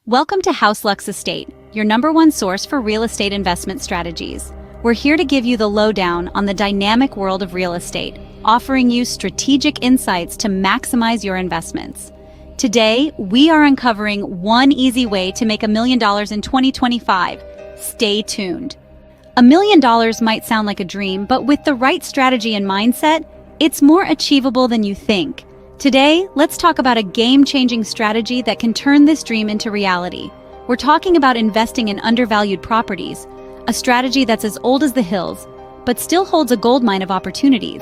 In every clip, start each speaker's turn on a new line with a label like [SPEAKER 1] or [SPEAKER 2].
[SPEAKER 1] Welcome to Houselux Estate, your #1 source for real estate investment strategies. We're here to give you the lowdown on the dynamic world of real estate, offering you strategic insights to maximize your investments. Today, we are uncovering one easy way to make $1 million in 2025. Stay tuned. $1 million might sound like a dream, but with the right strategy and mindset, it's more achievable than you think. Today, let's talk about a game-changing strategy that can turn this dream into reality. We're talking about investing in undervalued properties, a strategy that's as old as the hills, but still holds a goldmine of opportunities.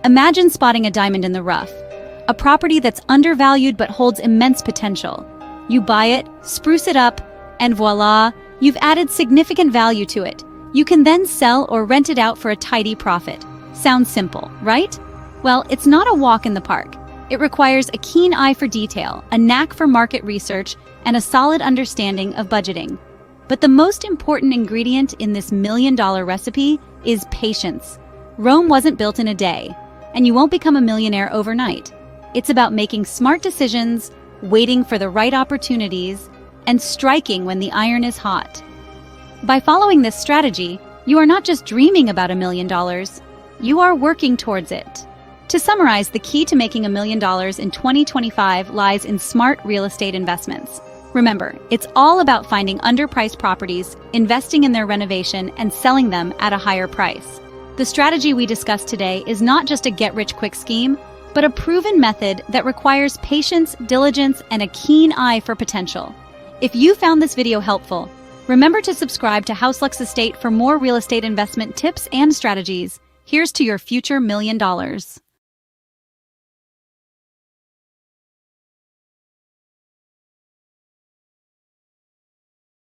[SPEAKER 1] Imagine spotting a diamond in the rough, a property that's undervalued but holds immense potential. You buy it, spruce it up, and voila, you've added significant value to it. You can then sell or rent it out for a tidy profit. Sounds simple, right? Well, it's not a walk in the park. It requires a keen eye for detail, a knack for market research, and a solid understanding of budgeting. But the most important ingredient in this $1 million recipe is patience. Rome wasn't built in a day, and you won't become a millionaire overnight. It's about making smart decisions, waiting for the right opportunities, and striking when the iron is hot. By following this strategy, you are not just dreaming about $1 million, you are working towards it. To summarize, the key to making $1 million in 2025 lies in smart real estate investments. Remember, it's all about finding underpriced properties, investing in their renovation, and selling them at a higher price. The strategy we discussed today is not just a get-rich-quick scheme, but a proven method that requires patience, diligence, and a keen eye for potential. If you found this video helpful, remember to subscribe to Houselux Estate for more real estate investment tips and strategies. Here's to your future $1 million.